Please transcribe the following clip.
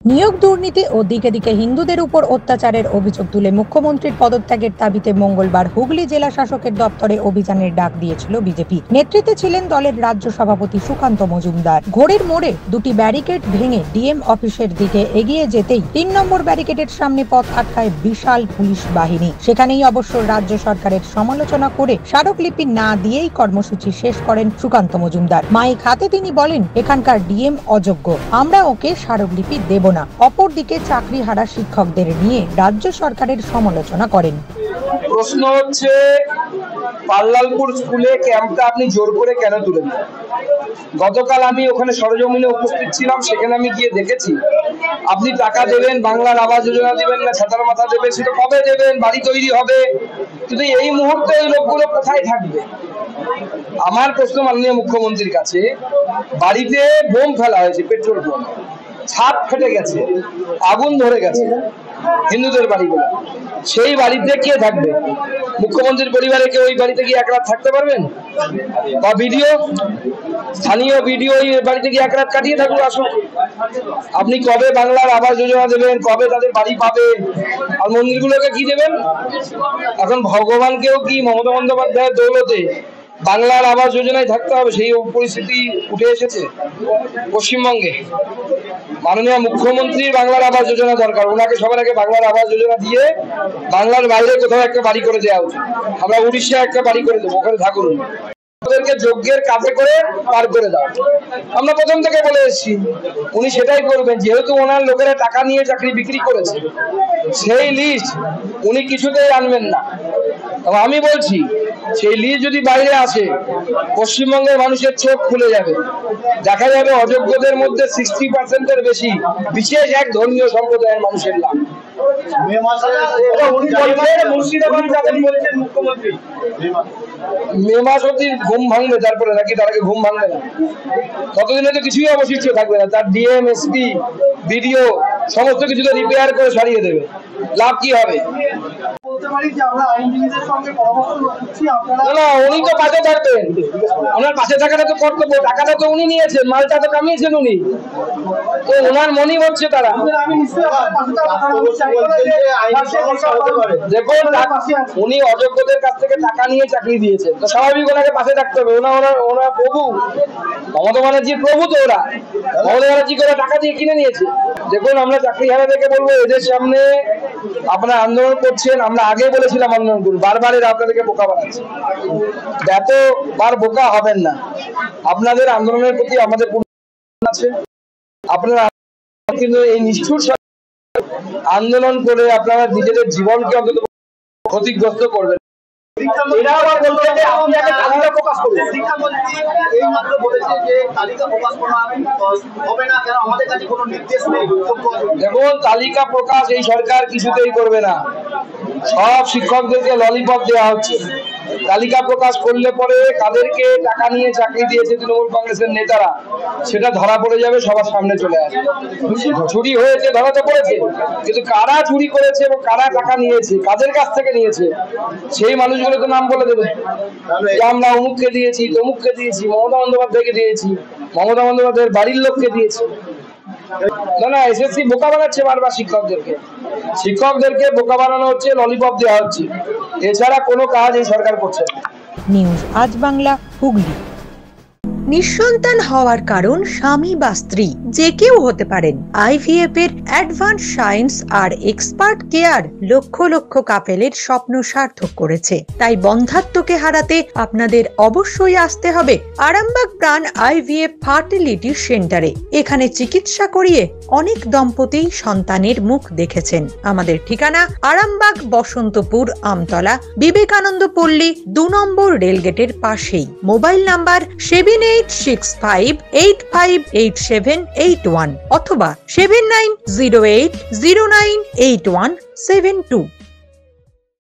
নিয়োগ দুর্নীতি ও দিকে দিকে হিন্দুদের উপর অত্যাচারের অভিযোগ তুলে মুখ্যমন্ত্রীর পদত্যাগের দাবিতে মঙ্গলবার হুগলি জেলা শাসকের দপ্তরে অভিযানের ডাক দিয়েছিল বিজেপি। নেতৃত্বে ছিলেন দলের রাজ্য সভাপতি সুকান্ত মজুমদার। ঘোড়ের মোড়ে দুটি ব্যারিকেড ভেঙে ডিএম অফিসের দিকে এগিয়ে যেতেই ৩ নম্বর ব্যারিকেডের সামনে পথ আটকায় বিশাল পুলিশ বাহিনী। সেখানেই অবশ্য রাজ্য সরকারের সমালোচনা করে স্মারকলিপি না দিয়েই কর্মসূচি শেষ করেন সুকান্ত মজুমদার। মাইক হাতে তিনি বলেন, এখানকার ডিএম অযোগ্য, আমরা ওকে স্মারকলিপি দেব না। অপরদিকে চাকরি হারা শিক্ষকদের নিয়ে রাজ্য সরকারের সমালোচনা করেন। প্রশ্ন হচ্ছে, পাল্লালপুর স্কুলে ক্যাম্পটা আপনি জোর করে কেন তুলে দিলেন? গতকাল আমি ওখানে সরজমিনে উপস্থিত ছিলাম, সেখানে আমি গিয়ে দেখেছি আপনি টাকা দেবেন, বাংলার আবাস যোজনা দেবেন না ছাতার মাথা দেবেন, সেটা কবে দেবেন? বাড়ি তৈরি হবে, কিন্তু এই মুহূর্তে এই লোকগুলো কোথায় থাকবে? আমার প্রশ্ন মাননীয় মুখ্যমন্ত্রীর কাছে, বাড়িতে বোম ফেলা হয়েছে, পেট্রোল বোম, ছাদ ফেটে গেছে, আগুন ধরে গেছে হিন্দুদের বাড়িগুলো, সেই বাড়িতে কে থাকবে? মুখ্যমন্ত্রীর পরিবারে কেউ ওই বাড়িতে গিয়ে এক রাত থাকতে পারবেন? বা ভিডিও, স্থানীয় ভিডিও ওই বাড়িতে গিয়ে এক রাত কাটিয়ে থাকুন, আসুন। আপনি কবে বাংলার আবাস যোজনা দেবেন, কবে তাদের বাড়ি পাবে, আর মন্দিরগুলোকে কি দেবেন? এখন ভগবানকেও কি মমতা বন্দ্যোপাধ্যায়ের দৌলতে বাংলার আবাস যোজনায় থাকতে হবে, সেই পরিস্থিতি উঠে এসেছে পশ্চিমবঙ্গে। মাননীয় মুখ্যমন্ত্রীর বাংলার আবাস যোজনা দরকার, ওনাকে সবার আগে বাংলার আবাস যোজনা দিয়ে বাংলার বাইরে কোথাও একটা বাড়ি করে দেওয়া উচিত। আমরা উড়িষ্যা একটা বাড়ি করে দেবো, ওখানে থাকুন, ওদেরকে যোগ্যের কাজে করে পার করে দাও। আমরা প্রথম থেকে বলে এসেছি উনি সেটাই করবেন, যেহেতু ওনার লোকেরা টাকা নিয়ে চাকরি বিক্রি করেছে, সেই লিস্ট উনি কিছুতেই আনবেন না। আমি বলছি, সেই লিস্ট যদি বাইরে আসে, পশ্চিমবঙ্গের মানুষের চোখ খুলে যাবে, দেখা যাবে অযোগ্যদের মধ্যে 60%-এর বেশি বিশেষ এক ধর্মীয় সম্প্রদায়ের মানুষের লাভ। মে মাস অব্দি ঘুম ভাঙবে, তারপরে নাকি তার আগে ঘুম ভাঙবে না? ততদিনে তো কিছুই অবশিষ্ট থাকবে না। তার ডিএম, এসপি, বিডিও সমস্ত কিছুকে রিপেয়ার করে সারিয়ে দেবে, লাভ কি হবে? না, উনি তো পাশে থাকবেন, ওনার পাশে থাকাটা তো কর্তব্য। টাকাটা তো উনি নিয়েছেন, মালটা তো কামিয়েছেন উনি, তো ওনার মনই হচ্ছে তারা। দেখুন, উনি অযোগ্যদের কাছ থেকে টাকা নিয়ে চাকরি দিয়েছেন, তো স্বাভাবিক ওনাকে পাশে থাকতে হবে। ওনার প্রভু, মমতা ব্যানার্জির প্রভু তো ওরা। মমতা ব্যানার্জি করে টাকা দিয়ে কিনে নিয়েছে। দেখুন, আমরা চাকরি হারাদেরকে বলবো, এদের সামনে আপনারা আন্দোলন করছেন, আমরা আগে বলেছিলাম আন্দোলন করুন, বারবার এরা আপনাদেরকে বোকা বানাচ্ছে। এতবার বোকা হবেন না। আপনাদের আন্দোলনের প্রতি আমাদের আছে, আপনারা কিন্তু এই নিষ্ঠুর আন্দোলন করে আপনারা নিজেদের জীবনকে অন্তত ক্ষতিগ্রস্ত করবেন। দেখুন, তালিকা প্রকাশ এই সরকার কিছুতেই করবে না। সব শিক্ষকদেরকে ললিপপ দেওয়া হচ্ছে। তালিকা প্রকাশ করলে পরে কাদেরকে টাকা নিয়ে চাকরি দিয়েছে তৃণমূল কংগ্রেসের নেতারা, সেটা ধরা পড়ে যাবে, সবার সামনে চলে আসবে। চুরি হয়েছে, ধরা তো পড়েছে, কিন্তু কারা চুরি করেছে এবং কারা টাকা নিয়েছে, কাদের কাছ থেকে নিয়েছে, সেই মানুষগুলো তো নাম বলে দেবে। আমরা অমুককে দিয়েছি, তমুককে দিয়েছি, মমতা বন্দ্যোপাধ্যায়কে দিয়েছি, মমতা বন্দ্যোপাধ্যায়ের বাড়ির লোককে দিয়েছি। না, এসএসসি বোকা বানাচ্ছে বারবার শিক্ষকদেরকে বোকা বানানো হচ্ছে, ললিপপ দেওয়া হচ্ছে, এছাড়া কোনো কাজ এই সরকার করছে না। নিউজ আজ বাংলা, হুগলি। নিঃসন্তান হওয়ার কারণ স্বামী বা স্ত্রী যে কেউ হতে পারেন। আইভিএফ এর অ্যাডভান্স সায়েন্স আর এক্সপার্ট কেয়ার লক্ষ লক্ষ কাপেলের স্বপ্ন সার্থক করেছে। তাই বন্ধাত্বকে হারাতে আপনাদের অবশ্যই আসতে হবে আরামবাগ প্রাণ আইভিএফ ফার্টিলিটি সেন্টারে। এখানে চিকিৎসা করিয়ে অনেক দম্পতি সন্তানের মুখ দেখেছেন। আমাদের ঠিকানা আরামবাগ, বসন্তপুর, আমতলা, বিবেকানন্দ পল্লী, 2 নম্বর রেলগেটের পাশেই। মোবাইল নাম্বার 7865858781 অথবা 7908098172।